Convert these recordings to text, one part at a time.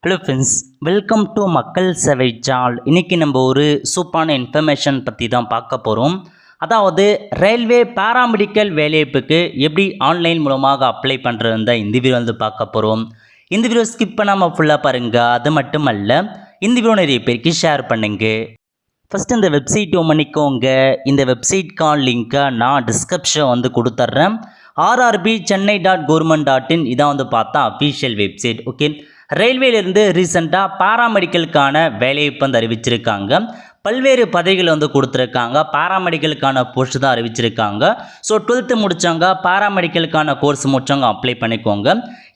Hello friends, welcome to மக்கள் சேவை சால். இன்றைக்கி நம்ம ஒரு சூப்பரான இன்ஃபர்மேஷன் பற்றி தான் பார்க்க போகிறோம். அதாவது ரயில்வே பாராமெடிக்கல் வேலைவாய்ப்புக்கு எப்படி ஆன்லைன் மூலமாக அப்ளை பண்ணுறது தான் இந்த வீடியோ பார்க்க போகிறோம். இந்த வீடியோ ஸ்கிப் பண்ணாமல் ஃபுல்லாக பாருங்கள். அது மட்டும் அல்ல, இந்த வீடியோ நிறைய பேருக்கு ஷேர் பண்ணுங்க. ஃபஸ்ட்டு இந்த வெப்சைட் பண்ணிக்கோங்க. இந்த வெப்சைட்கான லிங்க்கை நான் டிஸ்கிரிப்ஷன் கொடுத்துட்றேன். rrbchennai.government.in இதான் பார்த்தா அஃபீஷியல் வெப்சைட். ஓகே, ரயில்வேலேருந்து ரீசெண்டாக பாராமெடிக்கலுக்கான வேலைவாய்ப்பு அறிவிச்சிருக்காங்க. பல்வேறு பதவிகள் கொடுத்துருக்காங்க. பாராமெடிக்கலுக்கான போஸ்ட் தான் அறிவிச்சிருக்காங்க. ஸோ 12th முடித்தவங்க பாராமெடிக்கலுக்கான கோர்ஸ் முடித்தவங்க அப்ளை பண்ணிக்கோங்க.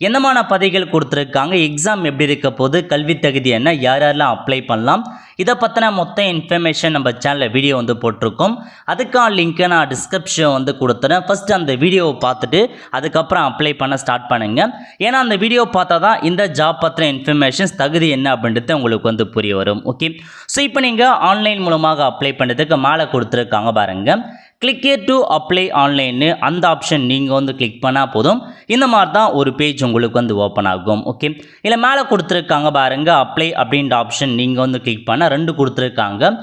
என்னமான பதவிகள் கொடுத்துருக்காங்க, எக்ஸாம் எப்படி இருக்க போது, கல்வி தகுதி என்ன, யார் யாரெல்லாம் அப்ளை பண்ணலாம், இதை பற்றின மொத்த இன்ஃபர்மேஷன் நம்ம சேனலில் வீடியோ போட்டிருக்கோம். அதுக்கான லிங்க்கை நான் டிஸ்கிரிப்ஷன் கொடுத்துறேன். ஃபஸ்ட்டு அந்த வீடியோவை பார்த்துட்டு அதுக்கப்புறம் அப்ளை பண்ண ஸ்டார்ட் பண்ணுங்கள். ஏன்னா அந்த வீடியோ பார்த்தா தான் இந்த ஜாப் பற்றின இன்ஃபர்மேஷன்ஸ் தகுதி என்ன அப்படின்றது உங்களுக்கு புரிய வரும். ஓகே, ஸோ இப்போ நீங்கள் ஆன்லைன் மூலமாக அப்ளை பண்ணுறதுக்கு மேலே கொடுத்துருக்காங்க பாருங்கள், கிளிக் ஹியர் டு அப்ளை ஆன்லைன்னு. அந்த ஆப்ஷன் நீங்கள் கிளிக் பண்ணால் போதும். இந்த மாதிரி தான் ஒரு பேஜ் உங்களுக்கு ஓப்பன் ஆகும். ஓகே, இல்லை மேலே கொடுத்துருக்காங்க பாருங்கள், அப்ளை அப்படின்ற ஆப்ஷன் நீங்கள் கிளிக் பண்ணால் 2 கொடுத்துருக்காங்க.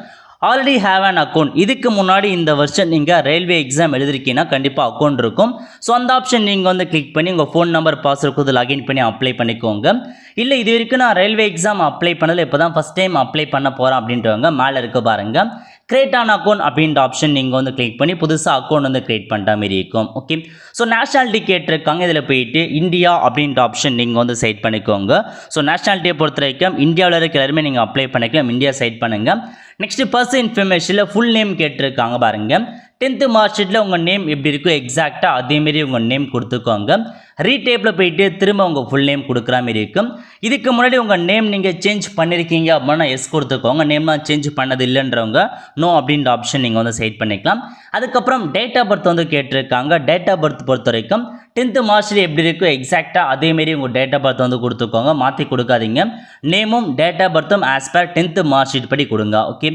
ஆல்ரெடி ஹேவ் அன் அக்கௌண்ட், இதுக்கு முன்னாடி இந்த வருஷம் நீங்கள் ரயில்வே எக்ஸாம் எழுதிருக்கீங்கன்னா கண்டிப்பாக அக்கௌண்ட் இருக்கும். ஸோ அந்த ஆப்ஷன் நீங்கள் கிளிக் பண்ணி உங்கள் ஃபோன் நம்பர் பாஸ்வேர்ட் கொடுத்து லாகின் பண்ணி அப்ளை பண்ணிக்கோங்க. இல்லை இது வரைக்கும் நான் ரயில்வே எக்ஸாம் அப்ளை பண்ணதில் இப்போ தான் ஃபஸ்ட் டைம் அப்ளை பண்ண போகிறேன் அப்படின்றவங்க மேலே இருக்க பாருங்கள், கிரியேட் ஆன் அக்கௌண்ட் அப்படின்ற ஆப்ஷன் நீங்கள் கிளிக் பண்ணி புதுசாக அக்கௌண்ட் கிரியேட் பண்ணுற மாதிரி இருக்கும். ஓகே, ஸோ நேஷனாலிட்டி கேட்டிருக்காங்க. இதில் போயிட்டு இந்தியா அப்படின்ற ஆப்ஷன் நீங்கள் செட் பண்ணிக்கோங்க. ஸோ நேஷனாலிட்டியை பொறுத்த வரைக்கும் இந்தியாவில் இருக்க எல்லாருமே நீங்கள் அப்ளை பண்ணிக்கலாம். இந்தியா செட் பண்ணுங்கள். நெக்ஸ்ட் பர்சன் இன்ஃபர்மேஷனில் ஃபுல் நேம் கேட்டிருக்காங்க பாருங்கள். 10th மார்க் ஷீட்டில் உங்கள் நேம் எப்படி இருக்கோ எக்ஸாக்டாக அதேமாரி உங்கள் நேம் கொடுத்துக்கோங்க. ரீடேப்பில் போயிட்டு திரும்ப உங்கள் ஃபுல் நேம் கொடுக்குற மாதிரி இருக்கும். இதுக்கு முன்னாடி உங்கள் நேம் நீங்கள் சேஞ்ச் பண்ணியிருக்கீங்க அப்படின்னா எஸ் கொடுத்துக்கோங்க. நேம்லாம் சேஞ்ச் பண்ணது இல்லைன்றவங்க நோ அப்படின்ற ஆப்ஷன் நீங்கள் செட் பண்ணிக்கலாம். அதுக்கப்புறம் டேட் ஆஃப் பர்த் கேட்டிருக்காங்க. டேட் ஆஃப் பர்த் பொறுத்த வரைக்கும் 10th மார்க் ஷீட் எப்படி இருக்கோ எக்ஸாக்டாக அதேமாரி உங்கள் டேட் ஆஃப் பர்த் கொடுத்துக்கோங்க. மாற்றி கொடுக்காதீங்க. நேமும் டேட் ஆஃப் பர்த்தும் as per 10th mark sheet படி கொடுங்க. ஓகே,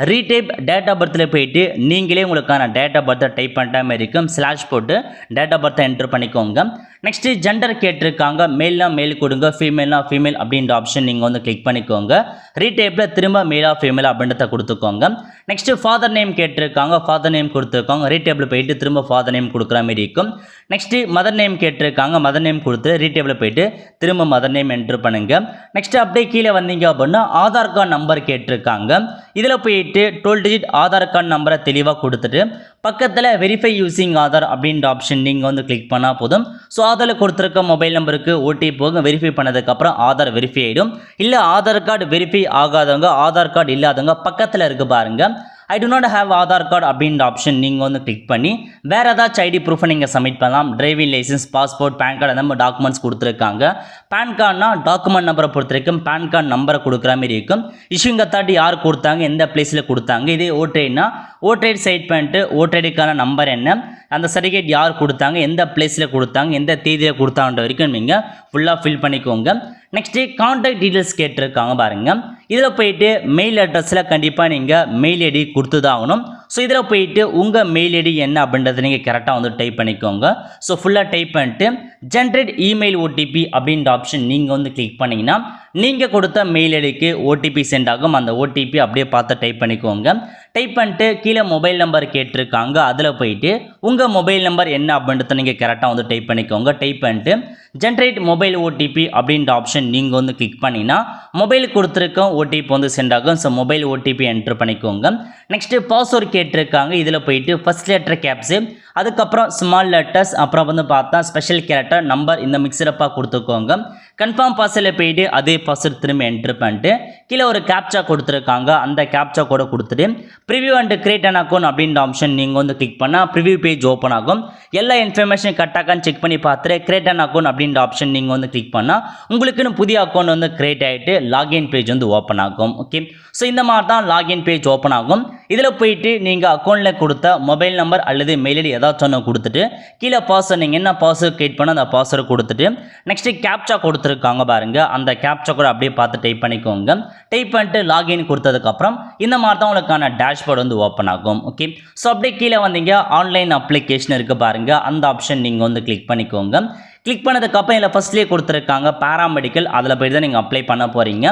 ரீடைப் டேட் ஆஃப் பர்த்தில் போயிட்டு நீங்களே உங்களுக்கான டேட் ஆஃப் பர்த்தை டைப் பண்ணுற மாதிரி இருக்கும். ஸ்லாஷ் போட்டு டேட் ஆஃப் பர்த்தை என்டர் பண்ணிக்கோங்க. நெக்ஸ்ட்டு ஜெண்டர் கேட்டிருக்காங்க. மேல்னா மேல் கொடுங்க, ஃபீமேல்னா ஃபீமேல் அப்படின்ற ஆப்ஷன் நீங்கள் கிளிக் பண்ணிக்கோங்க. ரீடைப்பில் திரும்ப மேலா ஃபீமேல் அப்படின்றத கொடுத்துக்கோங்க. நெக்ஸ்ட்டு ஃபாதர் நேம் கேட்டிருக்காங்க. ஃபாதர் நேம் கொடுத்துருக்கோங்க. ரீடேபிள் போயிட்டு திரும்ப ஃபாதர் நேம் கொடுக்குற மாதிரி இருக்கும். நெக்ஸ்ட்டு மதர் நேம் கேட்டிருக்காங்க. மதர் நேம் கொடுத்து ரீடேபிள் போயிட்டு திரும்ப மதர் நேம் என்ட்ரு பண்ணுங்க. நெக்ஸ்ட்டு அப்படியே கீழே வந்தீங்க அப்படின்னா ஆதார் கார்டு நம்பர் கேட்டிருக்காங்க. இதில் போயிட்டு 12 டிஜிட் ஆதார் கார்டு நம்பரை தெளிவாக கொடுத்துட்டு பக்கத்தில் வெரிஃபை யூசிங் ஆதார் அப்படின்ற ஆப்ஷன் நீங்கள் கிளிக் பண்ணால் போதும். ஸோ ஆதாரில் கொடுத்துருக்க மொபைல் நம்பருக்கு ஓடிபி போக வெரிஃபை பண்ணதுக்கப்புறம் ஆதார் வெரிஃபை ஆகிடும். இல்லை ஆதார் கார்டு வெரிஃபை ஆகாதவங்க, ஆதார் கார்டு இல்லாதவங்க பக்கத்தில் இருக்கு பாருங்கள், I do not have Aadhaar card அப்படின்ற ஆப்ஷன் நீங்கள் கிளிக் பண்ணி வேறு ஏதாச்சும் ஐடி ப்ரூஃபை நீங்கள் சப்மிட் பண்ணலாம். Driving licence, passport, PAN card அந்த மாதிரி டாக்குமெண்ட்ஸ் கொடுத்துருக்காங்க. பேன் கார்டுனா டாக்குமெண்ட் நம்பரை பொறுத்த வரைக்கும் பேன் கார்டு நம்பரை கொடுக்குற மாதிரி இருக்கும். இஷ்யூங் அத்தாரிட்டி யார் கொடுத்தாங்க, எந்த பிளேஸில் கொடுத்தாங்க, இதே ஓட்ரைட்னா ஓட்ரைட் சைட் பண்ணிட்டு ஓட்ரைடுக்கான நம்பர் என்ன, அந்த சர்டிஃபிகேட் யார் கொடுத்தாங்க, எந்த பிளேஸில் கொடுத்தாங்க, எந்த தேதியில் கொடுத்தாங்கன்ற வரைக்கும் நீங்கள் ஃபுல்லாக ஃபில் பண்ணிக்கோங்க. நெக்ஸ்ட்டு கான்டாக்ட் டீட்டெயில்ஸ் கேட்டிருக்காங்க பாருங்கள். இதில் போயிட்டு மெயில் அட்ரஸில் கண்டிப்பாக நீங்கள் மெயில் ஐடி கொடுத்து தான் ஆகணும். ஸோ இதில் போயிட்டு உங்கள் மெயில் ஐடி என்ன அப்படின்றத நீங்கள் கரெக்டாக டைப் பண்ணிக்கோங்க. ஸோ ஃபுல்லாக டைப் பண்ணிட்டு ஜென்ரேட் இமெயில் ஓடிபி அப்படின்ற ஆப்ஷன் நீங்கள் கிளிக் பண்ணிங்கன்னா நீங்கள் கொடுத்த மெயில் ஐடிக்கு ஓடிபி சென்ட் ஆகும். அந்த ஓடிபி அப்படியே பார்த்து டைப் பண்ணிக்கோங்க. டைப் பண்ணிட்டு கீழே மொபைல் நம்பர் கேட்டிருக்காங்க. அதில் போயிட்டு உங்கள் மொபைல் நம்பர் என்ன அப்படின்றத நீங்கள் கரெக்டாக டைப் பண்ணிக்கோங்க. டைப் பண்ணிட்டு ஜென்ரேட் மொபைல் ஓடிபி அப்படின்ற ஆப்ஷன் நீங்கள் கிளிக் பண்ணிங்கன்னா மொபைல் கொடுத்துருக்கோம் ஓடிபி சென்ட் ஆகும். ஸோ மொபைல் ஓடிபி என்ட்ரு பண்ணிக்கோங்க. நெக்ஸ்ட்டு பாஸ்வேர்ட் கேட்டிருக்காங்க. இதில் போயிட்டு ஃபஸ்ட் லெட்டர் கேப்ஸு, அதுக்கப்புறம் ஸ்மால் லெட்டர்ஸ், அப்புறம் பார்த்தா ஸ்பெஷல் கேரக்டர் நம்பர் இந்த மிக்சரப்பாக கொடுத்துக்கோங்க. கன்ஃபார்ம் பாஸ்வேர்டில் போயிட்டு அதே பாஸ்வேர்ட் திரும்ப என்ட்ரு பண்ணிட்டு கீழே ஒரு கேப்சா கொடுத்துருக்காங்க. அந்த கேப்சா கூட கொடுத்துட்டு preview and create an account அப்படின்ற ஆப்ஷன் நீங்கள் கிளிக் பண்ணால் ப்ரிவியூ பேஜ் ஓப்பன் ஆகும். எல்லா இன்ஃபர்மேஷன் கரெக்டாகான்னு செக் பண்ணி பார்த்துட்டு கிரியேட் அன் அக்கௌண்ட் அப்படின்ற ஆப்ஷன் நீங்கள் கிளிக் பண்ணால் உங்களுக்குன்னு புதிய அக்கௌண்ட் கிரியேட் ஆகிட்டு லாகின் பேஜ் ஓப்பன் ஆகும். ஓகே, ஸோ இந்த மாதிரி தான் லாகின் பேஜ் ஓப்பன் ஆகும். இதில் போயிட்டு நீங்கள் அக்கௌண்ட்டில் கொடுத்த மொபைல் நம்பர் அல்லது மெயில் ஐடி ஏதாச்சும் ஒன்று கொடுத்துட்டு கீழே பாஸ்வேர்ட் நீங்கள் என்ன பாஸ்வேர்ட் கிரியேட் பண்ண அந்த பாஸ்வேர்ட் கொடுத்துட்டு நெக்ஸ்ட்டு கேப்சா கொடுத்துருக்காங்க பாருங்கள், அந்த கேப்சா கூட அப்படியே பார்த்து டைப் பண்ணிக்கோங்க. டைப் பண்ணிட்டு லாகின் கொடுத்ததுக்கப்புறம் இந்த மாதிரி தான் உங்களுக்கான டேஷ்போர்டு ஓப்பன் ஆகும். ஓகே, ஸோ அப்படியே கீழே வந்தீங்க ஆன்லைன் அப்ளிகேஷன் இருக்குது பாருங்கள், அந்த ஆப்ஷன் நீங்கள் கிளிக் பண்ணிக்கோங்க. கிளிக் பண்ணதுக்கப்புறம் இதில் ஃபஸ்ட்லேயே கொடுத்துருக்காங்க பாராமெடிக்கல், அதில் போய் தான் நீங்கள் அப்ளை பண்ண போகிறீங்க.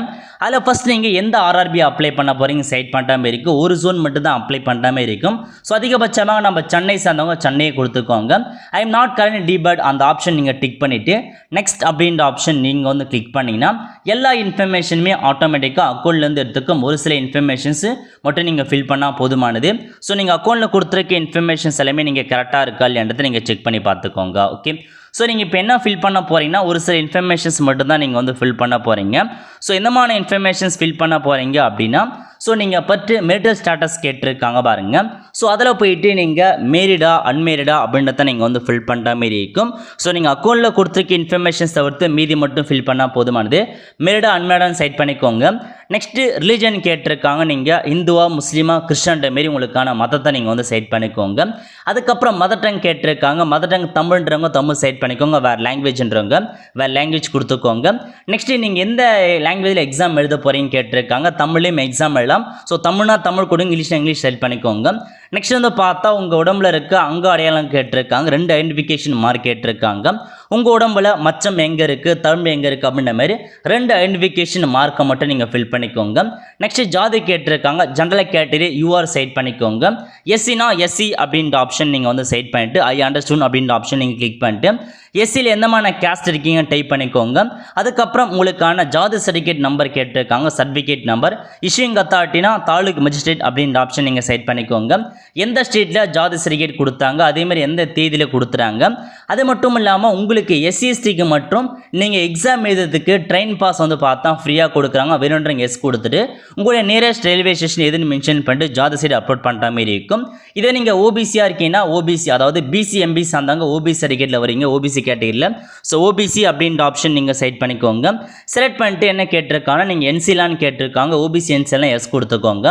அதில் ஃபஸ்ட் நீங்கள் எந்த ஆர்ஆர்பி அப்ளை பண்ண போகிறீங்க செலக்ட் பண்ணுற மாதிரி இருக்கும். ஒரு ஜோன் மட்டும் தான் அப்ளை பண்ணுற மாதிரி இருக்கும். ஸோ அதிகபட்சமாக நம்ம சென்னை சார்ந்தவங்க சென்னையை கொடுத்துக்கோங்க. ஐ எம் நாட் கரண்ட் டிபர்ட் அந்த ஆப்ஷன் நீங்கள் டிக் பண்ணிவிட்டு நெக்ஸ்ட் அப்படின்ற ஆப்ஷன் நீங்கள் வந்து கிளிக் பண்ணிங்கன்னா எல்லா இன்ஃபர்மேஷனுமே ஆட்டோமேட்டிக்காக அக்கௌண்ட்லேருந்து எடுத்துக்கும். ஒரு சில இன்ஃபர்மேஷன்ஸு மட்டும் நீங்கள் ஃபில் பண்ணால் போதுமானது. ஸோ நீங்கள் அக்கௌண்ட்டில் கொடுத்துருக்க இன்ஃபர்மேஷன்ஸ் எல்லாமே நீங்கள் கரெக்டாக இருக்கா இல்லைன்றதை நீங்கள் செக் பண்ணி பார்த்துக்கோங்க. ஓகே, ஸோ நீங்கள் இப்போ என்ன ஃபில் பண்ண போகிறீங்கன்னா ஒரு சில இன்ஃபர்மேஷன்ஸ் மட்டும் தான் நீங்கள் வந்து ஃபில் பண்ண போகிறீங்க. ஸோ எந்தமான இன்ஃபர்மேஷன்ஸ் ஃபில் பண்ண போகிறீங்க அப்படின்னா ஸோ நீங்கள் பட்டு மேரிட்டல் ஸ்டேட்டஸ் கேட்டிருக்காங்க பாருங்கள். ஸோ அதில் போயிட்டு நீங்கள் மேரிடா அன்மேரிடா அப்படின்றத நீங்கள் வந்து ஃபில் பண்ணுற மாரி இருக்கும். ஸோ நீங்கள் அக்கௌண்ட்டில் கொடுத்துருக்க இன்ஃபர்மேஷன்ஸ் தவிர்த்து மீதி மட்டும் ஃபில் பண்ணால் போதுமானது. மேரிடா அன்மேரிடான்னு செட் பண்ணிக்கோங்க. நெக்ஸ்ட்டு ரிலீஜன் கேட்டிருக்காங்க, நீங்கள் இந்துவா முஸ்லீமா கிறிஸ்டன்ற மாரி உங்களுக்கான மதத்தை நீங்கள் வந்து செட் பண்ணிக்கோங்க. அதுக்கப்புறம் மதர் டங் கேட்டிருக்காங்க, மதர் டங் தமிழ்ன்றவங்க தமிழ் செட் பண்ணிக்கோங்க, வேறு லாங்குவேஜ்ன்றவங்க வேறு லாங்குவேஜ் கொடுத்துக்கோங்க. நெக்ஸ்ட்டு நீங்கள் எந்த லாங்குவேஜில் எக்ஸாம் எழுத போகிறீங்க கேட்டிருக்காங்க, தமிழ்லையும் எக்ஸாம் எழுதலாம். ஸோ தமிழ்னா தமிழ் கொடுங்க, இங்கிலீஷ்னா இங்கிலீஷ் செட் பண்ணிக்கோங்க. நெக்ஸ்ட் வந்து பார்த்தா உங்கள் உடம்புல இருக்க அங்க அடையாளம் கேட்டிருக்காங்க, 2 ஐடென்டிஃபிகேஷன் மார்க் கேட்டிருக்காங்க. உங்கள் உடம்புல மச்சம் எங்கே இருக்குது தழும்பு எங்கே இருக்குது அப்படின்ற மாதிரி 2 ஐடென்டிஃபிகேஷன் மார்க்கை மட்டும் நீங்கள் ஃபில் பண்ணிக்கோங்க. நெக்ஸ்ட் ஜாதி கேட்டிருக்காங்க, ஜென்ரல் கேட்டகரி யூஆர் செட் பண்ணிக்கோங்க. எஸ்சினா எஸ்சி அப்படின்ற ஆப்ஷன் நீங்கள் வந்து செட் பண்ணிட்டு ஐ அண்டர்ஸ்டூன் அப்படின்ற ஆப்ஷன் நீங்கள் கிளிக் பண்ணிட்டு எஸ்சியில் எந்தமான கேஸ்ட் இருக்கீங்க டைப் பண்ணிக்கோங்க. அதுக்கப்புறம் உங்களுக்கான ஜாதி சர்டிஃபிகேட் நம்பர் கேட்டிருக்காங்க, சர்டிஃபிகேட் நம்பர் இஷ்யூங் அத்தாரிட்டினா தாலுக் மஜிஸ்ட்ரேட் அப்படின்ற ஆப்ஷன் நீங்கள் செட் பண்ணிக்கோங்க. எந்த ஸ்டேட்டில் ஜாதி சர்டிஃபிகேட் கொடுத்தாங்க, அதேமாதிரி எந்த தேதியில் கொடுத்துறாங்க. அது மட்டும் இல்லாமல் உங்களுக்கு எஸ்சிஎஸ்டிக்கு மற்றும் நீங்கள் எக்ஸாம் எழுதுறதுக்கு ட்ரெயின் பாஸ் வந்து பார்த்தா ஃப்ரீயாக கொடுக்குறாங்க. வேணுன்றங்க எஸ் கொடுத்துட்டு உங்களுடைய நியரஸ்ட் ரயில்வே ஸ்டேஷன் எதுன்னு மென்ஷன் பண்ணிட்டு ஜாதி சைடு அப்லோட் பண்ணுற மாதிரி இருக்கும். இதே நீங்கள் ஓபிசியாக இருக்கீங்கன்னா ஓபிசி அதாவது பிசி எம்பிசி அந்தாங்க ஓபிசி சர்டிஃபிகேட்டில் வரீங்க ஓபிசி கேட்டகரியில். ஸோ ஓபிசி அப்படின்ற ஆப்ஷன் நீங்கள் செட் பண்ணிக்கோங்க. செலக்ட் பண்ணிட்டு என்ன கேட்டிருக்காங்க, நீங்கள் என்சிலான்னு கேட்டிருக்காங்க, ஓபிசி என்சிலாம் எஸ் கொடுத்துக்கோங்க.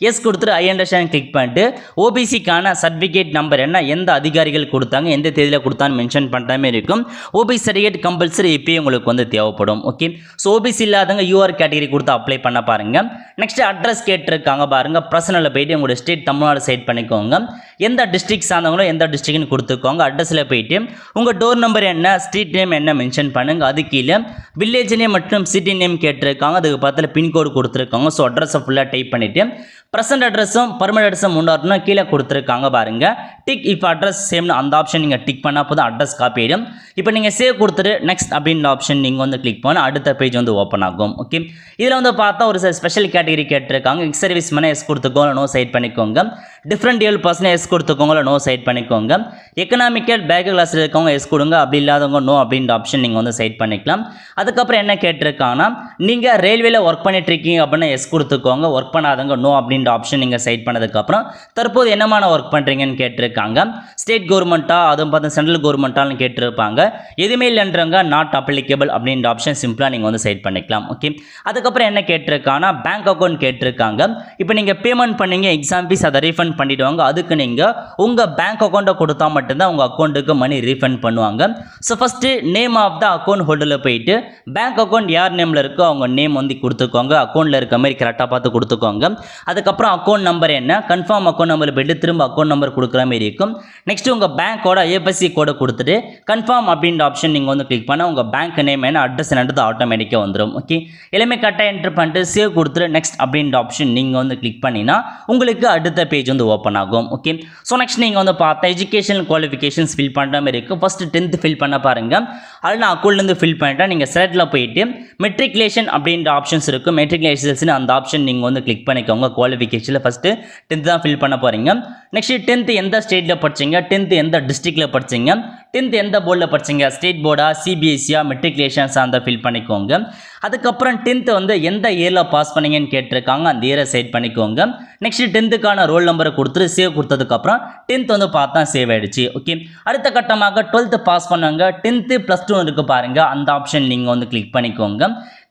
எஸ் கொடுத்துட்டு ஐ அண்டர்ஸ்டாண்ட் கிளிக் பண்ணிட்டு ஓபிசிக்கான சர்டிஃபிகேட் நம்பர் என்ன எந்த அதிகாரிகள் கொடுத்தாங்க எந்த தேதியில் கொடுத்தான்னு மென்ஷன் பண்ணுற மாதிரி இருக்கும். ஓபிசி சர்டிஃபிகேட் கம்பல்சரி இப்போயே உங்களுக்கு வந்து தேவைப்படும். ஓகே, ஸோ ஓபிசி இல்லாதவங்க யூஆர் கேட்டகரி கொடுத்து அப்ளை பண்ண பாருங்கள். நெக்ஸ்ட் அட்ரஸ் கேட்டிருக்காங்க பாருங்கள், பர்சனலில் போயிட்டு உங்களோட ஸ்டேட் தமிழ்நாடு செட் பண்ணிக்கோங்க. எந்த டிஸ்ட்ரிக்ட் சார்ந்தவங்களோ எந்த டிஸ்ட்ரிக்ட்னு கொடுத்துக்கோங்க. அட்ரஸில் போயிட்டு உங்கள் டோர் நம்பர் என்ன ஸ்ட்ரீட் நேம் என்ன மென்ஷன் பண்ணுங்கள். அது கீழே வில்லேஜ் நேம் மற்றும் சிட்டி நேம் கேட்டிருக்காங்க, அதுக்கு பக்கத்தில் பின்கோடு கொடுத்துருக்காங்க. ஸோ அட்ரஸை ஃபுல்லாக டைப் பண்ணிவிட்டு ப்ரெசென்ட் அட்ரஸும் பர்மனெண்ட் அட்ரஸும் முன்னாடினா கீழே கொடுத்துருக்காங்க பாருங்கள். டிக் இப்போ அட்ரஸ் சேம்னு அந்த ஆப்ஷன் நீங்கள் டிக் பண்ணால் போதும் அட்ரஸ் காப்பி ஆகிடும். இப்போ நீங்கள் சேவ் கொடுத்துட்டு நெக்ஸ்ட் அப்படின்ற ஆப்ஷன் நீங்கள் வந்து கிளிக் பண்ண அடுத்த பேஜ் வந்து ஓப்பன் ஆகும். ஓகே, இதில் வந்து பார்த்தா ஒரு ஸ்பெஷல் கேட்டகரி கேட்டிருக்காங்க. எக்ஸ் சர்வீஸ் மேனே எஸ் கொடுத்துக்கோங்க, நோ சைட் பண்ணிக்கோங்க. டிஃப்ரெண்ட் ஏழு பர்சன் எஸ் கொடுத்துக்கோங்க, நோ சைட் பண்ணிக்கோங்க. எக்கனாமிக்கல் பேக் கிளாஸில் இருக்கவங்க எஸ் கொடுங்க, அப்படி இல்லாதவங்க நோ அப்படின்ற ஆப்ஷன் நீங்கள் வந்து சைட் பண்ணிக்கலாம். அதுக்கப்புறம் என்ன கேட்டிருக்காங்கன்னா நீங்கள் ரயில்வேல ஒர்க் பண்ணிட்டு இருக்கீங்க அப்படின்னா எஸ் கொடுத்துக்கோங்க, ஒர்க் பண்ணாதவங்க நோ அப்படின்ற ஆப்ஷன் நீங்கள் சைட் பண்ணதுக்கப்புறம் தற்போது என்னமான ஒர்க் பண்ணுறீங்கன்னு கேட்டிருக்காங்க. ஸ்டேட் கவர்மெண்ட்டா அதுவும் பார்த்து சென்ட்ரல் கவர்மெண்ட்டான்னு கேட்டிருப்பாங்க. எதுவுமே இல்லைன்றவங்க நாட் அப்ளிகபிள் அப்படின்ற ஆப்ஷன் சிம்பிளாக நீங்கள் வந்து சைட் பண்ணிக்கலாம். ஓகே, அதுக்கப்புறம் என்ன கேட்டிருக்காங்கன்னா பேங்க் அக்கௌண்ட் கேட்டிருக்காங்க. இப்போ நீங்கள் பேமெண்ட் பண்ணீங்க எக்ஸாம் ஃபீஸ் அதை ரீஃபண்ட் பண்ணிவிடுவாங்க. அதுக்கு நீங்கள் உங்கள் பேங்க் அக்கௌண்ட்டை கொடுத்தா மட்டும்தான் உங்கள் அக்கௌண்ட்டுக்கு மணி ரீஃபண்ட் பண்ணுவாங்க. So first name of the account ஹோல்டரில் போயிட்டு பேங்க் அக்கௌண்ட் யார் நேமில் இருக்கோ அவங்க நேம் வந்து கொடுத்துக்கோங்க. அக்கௌண்ட்டில் இருக்க மாதிரி கரெக்டாக பார்த்து கொடுத்துக்கோங்க. அதுக்கப்புறம் அக்கௌண்ட் நம்பர் என்ன கன்ஃபார்ம் அக்கௌண்ட் நம்பர் போய்ட்டு திரும்ப அக்கௌண்ட் நம்பர் கொடுக்குற மாதிரி இருக்கும். நெக்ஸ்ட் உங்கள் பேங்க்கோட ஏபிசி கோடை கொடுத்துட்டு கன்ஃபார்ம் அப்படின்ற ஆப்ஷன் நீங்கள் வந்து கிளிக் பண்ணால் உங்கள் பேங்க் நேம் என்ன அட்ரஸ் என்னது ஆட்டோமேட்டிக்காக வந்துடும். ஓகே, எல்லாமே கரெக்டாக என்ட்ரு பண்ணிட்டு சேவ் கொடுத்துட்டு நெக்ஸ்ட் அப்படின்ற ஆப்ஷன் நீங்கள் வந்து கிளிக் பண்ணினா உங்களுக்கு அடுத்த பேஜ் வந்து ஓப்பன் ஆகும். ஓகே, ஸோ நெக்ஸ்ட் நீங்கள் வந்து பார்த்தா எஜுகேஷனல் குவாலிஃபிகேஷன்ஸ் ஃபில் பண்ணுற மாதிரி இருக்குது. ஃபஸ்ட்டு 10th ஃபில் பண்ண பாருங்கள். அதில் நான் அக்கௌண்ட்லேருந்து ஃபில் பண்ணிட்டேன். நீங்கள் செலக்டில் போயிட்டு மெட்ரிகுலேஷன் அப்படின்ற ஆப்ஷன்ஸ் இருக்கும். மெட்ரிகுலேஷன் அந்த ஆப்ஷன் நீங்கள் வந்து கிளிக் பண்ணிக்கோங்க. குவாலிஃபிகேஷனில் ஃபஸ்ட்டு 10th தான் ஃபில் பண்ண போகிறீங்க. நெக்ஸ்ட் 10th எந்த ஸ்டேட்டில் படிச்சிங்க, 10th எந்த டிஸ்ட்ரிக்டில் படிச்சிங்க, 10th எந்த போர்டில் படிச்சிங்க, ஸ்டேட் போர்டா சிபிஎஸ்சியா மெட்ரிகுலேஷன்ஸ் அந்த ஃபில் பண்ணிக்கோங்க. அதுக்கப்புறம் 10th வந்து எந்த இயரில் பாஸ் பண்ணீங்கன்னு கேட்டிருக்காங்க, அந்த இயரை செட் பண்ணிக்கோங்க. நெக்ஸ்ட் 10th ரோல் நம்பரை கொடுத்துட்டு சேவ் கொடுத்ததுக்கப்புறம் 10th வந்து பார்த்தா சேவ் ஆகிடுச்சு. ஓகே, அடுத்த கட்டமாக 12th பாஸ் பண்ணவங்க 10th +2 இருக்குது பாருங்கள், அந்த ஆப்ஷன் நீங்கள் வந்து கிளிக் பண்ணிக்கோங்க.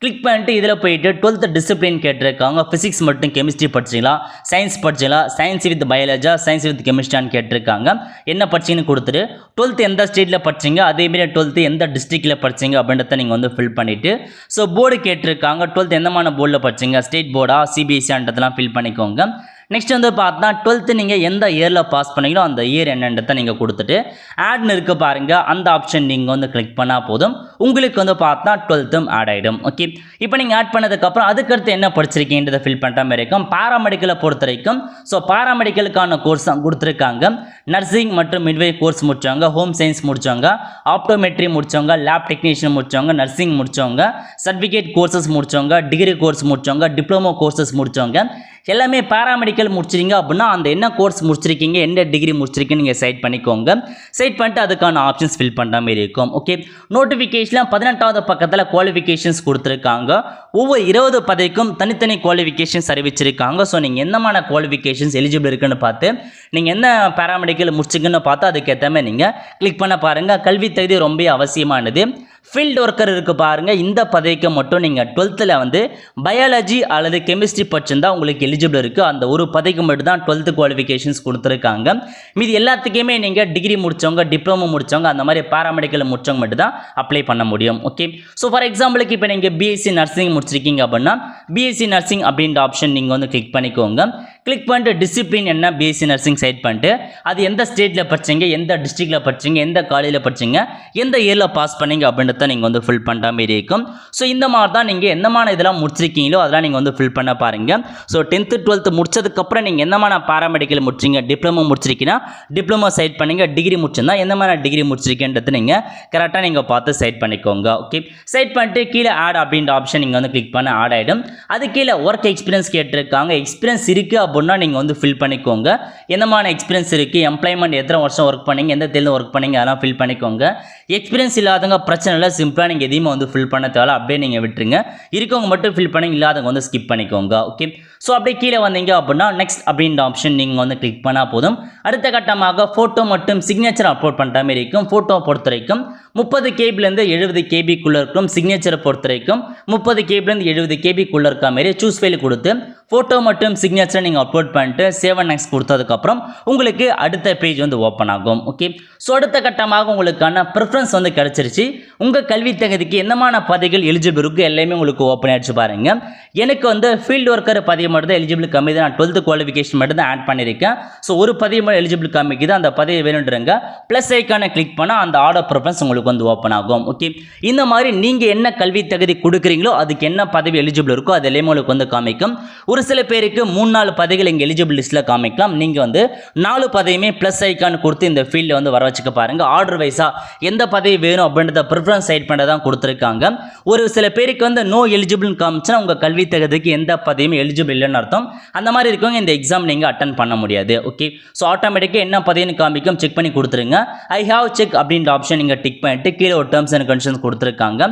கிளிக் பண்ணிட்டு இதில் போயிட்டு 12th டிசிப்ளின் கேட்டிருக்காங்க. ஃபிசிக்ஸ் மட்டும் கெமிஸ்ட்ரி படிச்சிங்களா, சயின்ஸ் படிச்சிங்களா, சயின்ஸ் வித் பயாலஜா, சயின்ஸ் வித் கெமிஸ்ட்ரியான்னு கேட்டிருக்காங்க. என்ன படிச்சிங்கன்னு கொடுத்துட்டு 12th எந்த ஸ்டேட்டில் படிச்சிங்க, அதேமாரி 12th எந்த டிஸ்ட்ரிக்டில் படிச்சிங்க அப்படின்றத நீங்கள் வந்து ஃபில் பண்ணிவிட்டு ஸோ போர்டு கேட்டிருக்காங்க. 12th எந்தமான போர்டில் படிச்சிங்க, ஸ்டேட் போர்டா சிபிஎஸ்சின்றதெல்லாம் ஃபில் பண்ணிக்கோங்க. நெக்ஸ்ட் வந்து பார்த்தா 12th நீங்கள் எந்த இயரில் பாஸ் பண்ணீங்களோ அந்த இயர் என்னன்றதை நீங்கள் கொடுத்துட்டு ஆட்னு இருக்க பாருங்கள், அந்த ஆப்ஷன் நீங்கள் வந்து கிளிக் பண்ணால் போதும், உங்களுக்கு வந்து பார்த்தா 12th ஆட் ஆகிடும். ஓகே, இப்போ நீங்கள் ஆட் பண்ணதுக்கப்புறம் அதுக்கடுத்து என்ன படிச்சிருக்கீன்றதை ஃபில் பண்ணுற மாதிரி இருக்கும். பாராமெடிக்கலை பொறுத்த வரைக்கும் ஸோ பாராமெடிக்கலுக்கான கோர்ஸ் தான் கொடுத்துருக்காங்க. நர்சிங் மற்றும் மிட்வை கோர்ஸ் முடித்தவங்க, ஹோம் சயின்ஸ் முடித்தவங்க, ஆப்டோமெட்ரி முடித்தவங்க, லேப் டெக்னீஷியன் முடித்தவங்க, நர்சிங் முடித்தவங்க, சர்டிஃபிகேட் கோர்சஸ் முடித்தவங்க, டிகிரி கோர்ஸ் முடித்தவங்க, டிப்ளமோ கோர்சஸ் முடித்தவங்க எல்லாமே பாராமெடிக்கல் முடிச்சிருங்க அப்படின்னா அந்த என்ன கோர்ஸ் முடிச்சிருக்கீங்க, என்ன டிகிரி முடிச்சிருக்கீங்க நீங்கள் சைட் பண்ணிக்கோங்க. சைட் பண்ணிட்டு அதுக்கான ஆப்ஷன்ஸ் ஃபில் பண்ணுற மாதிரி இருக்கும். ஓகே, நோட்டிஃபிகேஷனில் 18வது பக்கத்தில் குவாலிஃபிகேஷன்ஸ் கொடுத்துருக்காங்க. ஒவ்வொரு 20 பதவிக்கும் தனித்தனி குவாலிஃபிகேஷன்ஸ் அறிவிச்சிருக்காங்க. ஸோ நீங்கள் என்னமான குவாலிஃபிகேஷன்ஸ் எலிஜிபிள் இருக்குன்னு பார்த்து நீங்கள் என்ன பாராமெடிக்கல் முடிச்சிங்கன்னு பார்த்து அதுக்கேற்ற மாதிரி நீங்கள் கிளிக் பண்ண பாருங்கள். கல்வி தகுதி ரொம்ப அவசியமானது. ஃபீல்டு ஒர்க்கர் இருக்குது பாருங்கள், இந்த பதவிக்கு மட்டும் நீங்கள் 12th வந்து பயாலஜி அல்லது கெமிஸ்ட்ரி படிச்சிருந்தா உங்களுக்கு எலிஜிபிள் இருக்குது. அந்த ஒரு பதவிக்கு மட்டும் தான் 12th குவாலிஃபிகேஷன்ஸ் கொடுத்துருக்காங்க. மீது எல்லாத்துக்குமே நீங்கள் டிகிரி முடித்தவங்க, டிப்ளமோ முடித்தவங்க, அந்த மாதிரி பாராமெடிக்கல் முடித்தவங்க மட்டும் தான் அப்ளை பண்ண முடியும். ஓகே, ஸோ ஃபார் எக்ஸாம்பிளுக்கு இப்போ நீங்கள் பிஎஸ்சி நர்சிங் முடிச்சிருக்கீங்க அப்படின்னா பிஎஸ்சி நர்சிங் அப்படின்ற ஆப்ஷன் நீங்கள் வந்து கிளிக் பண்ணிக்கோங்க. கிளிக் பண்ணிட்டு டிசிப்ளின் என்ன பிஎஸ்சி நர்சிங் சைட் பண்ணிட்டு அது எந்த ஸ்டேட்டில் படிச்சிங்க, எந்த டிஸ்ட்ரிக்டில் படிச்சிங்க, எந்த காலேஜில் படிச்சிங்க, எந்த இயரில் பாஸ் பண்ணீங்க அப்படின்றத நீங்கள் வந்து ஃபில் பண்ணுற மாதிரி இருக்கும். ஸோ இந்த மாதிரி தான் நீங்கள் எந்தமான இதெல்லாம் முடிச்சிருக்கீங்களோ அதெல்லாம் நீங்கள் வந்து ஃபில் பண்ண பாருங்கள். ஸோ 10th 12th முடிச்சதுக்கப்புறம் நீங்கள் எந்தமான பாராமெடிக்கல் முடிச்சிங்க, டிப்ளமோ முடிச்சிருக்கீங்கன்னா டிப்ளமோ சைட் பண்ணுங்கள், டிகிரி முடிச்சிருந்தா எந்தமான டிகிரி முடிச்சிருக்கேன்றது நீங்கள் கரெக்டாக நீங்கள் பார்த்து சைட் பண்ணிக்கோங்க. ஓகே, சைட் பண்ணிட்டு கீழே ஆட் அப்படின்ற ஆப்ஷன் நீங்கள் வந்து கிளிக் பண்ண ஆட் ஆகிடும். அது கீழே ஒர்க் எக்ஸ்பீரியன்ஸ் கேட்டிருக்காங்க. எக்ஸ்பீரியன்ஸ் இருக்குது அப்படின்னா நீங்கள் வந்து ஃபில் பண்ணிக்கோங்க. என்னமான எக்ஸ்பீரியன்ஸ் இருக்குது, எம்ப்ளாய்மெண்ட் எத்தனை வருஷம் ஒர்க் பண்ணீங்க, எந்த தேதியில் ஒர்க் பண்ணீங்க அதெல்லாம் ஃபில் பண்ணிக்கோங்க. எக்ஸ்பீரியன்ஸ் இல்லாதவங்க பிரச்சனை இல்லை, சிம்பிளாக நீங்கள் எதையுமே வந்து ஃபில் பண்ண தேவை, அப்படியே நீங்கள் விட்டுருங்க. இருக்கவங்க மட்டும் ஃபில் பண்ணி, இல்லாதவங்க வந்து ஸ்கிப் பண்ணிக்கோங்க. ஓகே, ஸோ அப்படியே கீழே வந்தீங்க அப்படின்னா நெக்ஸ்ட் அப்படின்ற ஆப்ஷன் நீங்கள் வந்து கிளிக் பண்ணால் போதும். அடுத்த கட்டமாக ஃபோட்டோ மற்றும் சிக்னேச்சர் அப்லோட் பண்ணுற மாதிரி இருக்கும். ஃபோட்டோ பொறுத்த வரைக்கும் 30 கேபிலேருந்து 70 கேபிக்குள்ளே இருக்கும். சிக்னேச்சரை பொறுத்த வரைக்கும் 30 கேபிலேருந்து 70 கேபிக்குள்ளே இருக்க மாதிரி சூஸ் ஃபைல் கொடுத்து ஃபோட்டோ மற்றும் சிக்னேச்சரை நீங்கள் அப்லோட் பண்ணிட்டு சேவ் அண்ட் நெக்ஸ்ட் கொடுத்ததுக்கப்புறம் உங்களுக்கு அடுத்த பேஜ் வந்து ஓப்பன் ஆகும். ஓகே, ஸோ அடுத்த கட்டமாக உங்களுக்கான ப்ரிஃபரன்ஸ் வந்து கிடச்சிருச்சு. உங்கள் கல்வி தகுதிக்கு என்னமான பதவிகள் எலிஜிபிள் இருக்குது எல்லாமே உங்களுக்கு ஓப்பன் ஆகிடுச்சு பாருங்கள். எனக்கு வந்து ஃபீல்டு ஒர்க்கர் பதவி மட்டும் தான் எலிஜிபிள் கம்மி தான். நான் 12th குவாலிஃபிகேஷன் மட்டும் தான் ஆட் பண்ணியிருக்கேன். ஸோ ஒரு பதவி மட்டும் எலிஜிபிள் கம்மிக்குது, அந்த பதவி வேணுன்றங்க ப்ளஸ் ஐக்கானை கிளிக் பண்ணால் அந்த ஆர்டர் ப்ரிஃபரன்ஸ் உங்களுக்கு வந்து ஓப்பன் ஆகும். ஓகே, இந்த மாதிரி நீங்கள் என்ன கல்வி தகுதி கொடுக்குறீங்களோ அதுக்கு என்ன பதவி எலிஜிபிள் இருக்கோ அது எல்லாமே உங்களுக்கு வந்து காமிக்கும். ஒரு சில பேருக்கு 3-4 பதவிகள் இங்கே எலிஜிபிள் லிஸ்ட்டில் காமிக்கலாம். நீங்கள் வந்து 4 பதவியுமே ப்ளஸ் ஐக்கான் கொடுத்து இந்த ஃபீல்டில் வந்து வர வச்சுக்க பாருங்கள். ஆர்டர் வைஸாக எந்த பதவி வேணும் அப்படின்றத ப்ரிஃபரன்ஸ் சைட் பண்ண தான் கொடுத்துருக்காங்க. ஒரு சில பேருக்கு வந்து நோ எலிஜிபிள்னு காமிச்சுன்னா உங்கள் கல்வி தகுதிக்கு எந்த பதவியும் எலிஜிபிள் இல்லைன்னு அர்த்தம். அந்த மாதிரி இருக்கவங்க இந்த எக்ஸாம் நீங்கள் அட்டன் பண்ண முடியாது. ஓகே, ஸோ ஆட்டோமேட்டிக்காக என்ன பதவின்னு காமிக்கும் செக் பண்ணி கொடுத்துருங்க. ஐ ஹாவ் செக் அப்படின்ற ஆப்ஷன் நீங்கள் டிக் பண்ணிட்டு கீழே ஒரு டேர்ம்ஸ் அண்ட் கண்டிஷன்ஸ் கொடுத்துருக்காங்க.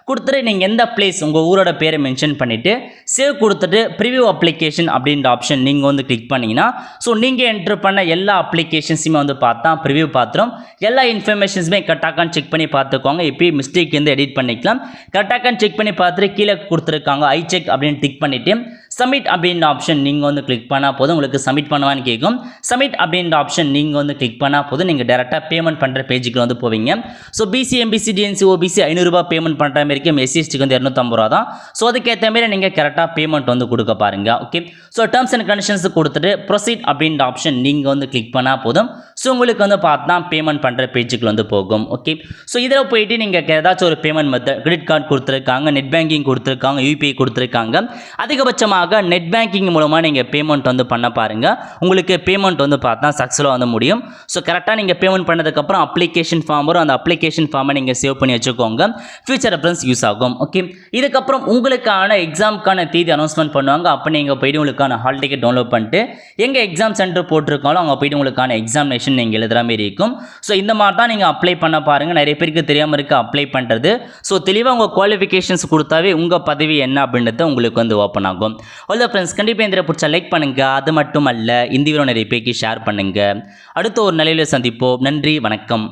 கொடுத்துட்டு நீங்கள் எந்த பிளேஸ் உங்கள் ஊரோட பேரை மென்ஷன் பண்ணிவிட்டு சேவ் கொடுத்துட்டு ப்ரிவியூ அப்ளிகேஷன் அப்படின்ற ஆப்ஷன் நீங்கள் வந்து கிளிக் பண்ணிங்கன்னா ஸோ நீங்கள் என்ட்ரு பண்ண எல்லா அப்ளிகேஷன்ஸுமே வந்து பார்த்தா ப்ரிவியூ பார்த்துரும். எல்லா இன்ஃபர்மேஷன்ஸுமே கரெக்டாகான்னு செக் பண்ணி பார்த்துக்கோங்க. இப்போயும் மிஸ்டேக் வந்து எடிட் பண்ணிக்கலாம். கரெக்டாகான்னு செக் பண்ணி பார்த்துட்டு கீழே கொடுத்துருக்காங்க ஐ செக் அப்படின்னு டிக் பண்ணிவிட்டு சப்மிட் அப்படின்ற ஆப்ஷன் நீங்கள் வந்து கிளிக் பண்ணால் போதும். உங்களுக்கு சப்மிட் பண்ணுவான்னு கேட்கும். சப்மிட் அப்படின்ற ஆப்ஷன் நீங்கள் வந்து கிளிக் பண்ணால் போதும். நீங்கள் டேரெக்டாக பேமெண்ட் பண்ணுற பேஜுக்கு வந்து போவீங்க. So BC MBC DNC OBC 500 ரூபாய் பேமெண்ட் பண்ணுற மாதிரி இருக்கும். எஸ்சிஎஸ்டிக்கு வந்து 250 ரூபா தான். ஸோ அதுக்கேற்ற மாதிரி நீங்கள் கரெக்டாக பேமெண்ட் வந்து கொடுக்க பாருங்கள். Okay, so terms and conditions கொடுத்துட்டு ப்ரொசீட் அப்படின்ற ஆப்ஷன் நீங்கள் வந்து கிளிக் பண்ணால் போதும். ஸோ உங்களுக்கு வந்து பார்த்தா பேமெண்ட் பண்ணுற பேஜுக்கு வந்து போகும். ஓகே, ஸோ இதில் போயிட்டு நீங்கள் ஏதாச்சும் ஒரு பேமெண்ட் மெத்தட் கிரெடிட் கார்டு கொடுத்துருக்காங்க, நெட் பேங்கிங் கொடுத்துருக்காங்க, யூபிஐ கொடுத்துருக்காங்க. அதிகபட்சமாக நெட் பேங்கிங் மூலமாக நீங்கள் பேமெண்ட் வந்து பண்ண பாருங்கள். உங்களுக்கு பேமெண்ட் வந்து பார்த்தா சக்ஸஸ்ஃபுல்லாக வந்து முடியும். ஸோ கரெக்டாக நீங்கள் பேமெண்ட் பண்ணதுக்கப்புறம் அப்ளிகேஷன் ஃபார்ம் வரும். அந்த அப்ளிகேஷன் ஃபார்மை நீங்கள் சேவ் பண்ணி வச்சுக்கோங்க. ஃபியூச்சர் ரெஃபரன்ஸ் யூஸ் ஆகும். ஓகே, இதுக்கப்புறம் உங்களுக்கான எக்ஸாமுக்கான தேதி அனௌன்ஸ்மெண்ட் பண்ணுவாங்க. அப்போ நீங்கள் போய்ட்டு உங்களுக்கான ஹால் டிக்கெட் டவுன்லோட் பண்ணிட்டு எங்கே எக்ஸாம் சென்டர் போட்டிருக்காங்களோ அங்கே போய்ட்டு உங்களுக்கான எக்ஸாமினேஷன் நீங்கள் எழுதுகிற மாதிரி இருக்கும். ஸோ இந்த மாதிரி தான் நீங்கள் அப்ளை பண்ண பாருங்கள். நிறைய பேருக்கு தெரியாமல் இருக்குது அப்ளை பண்ணுறது. ஸோ தெளிவாக உங்கள் குவாலிஃபிகேஷன்ஸ் கொடுத்தாவே உங்கள் பதவி என்ன அப்படின்றது உங்களுக்கு வந்து ஓப்பன் ஆகும். அவ்வளோ ஃப்ரெண்ட்ஸ், கண்டிப்பாக இந்த பிடிச்சா லைக் பண்ணுங்கள். அது மட்டும் அல்ல இந்த வீடியோ நிறைய பேருக்கு ஷேர் பண்ணுங்கள். அடுத்த ஒரு நிலையில் சந்திப்போம். நன்றி, வணக்கம்.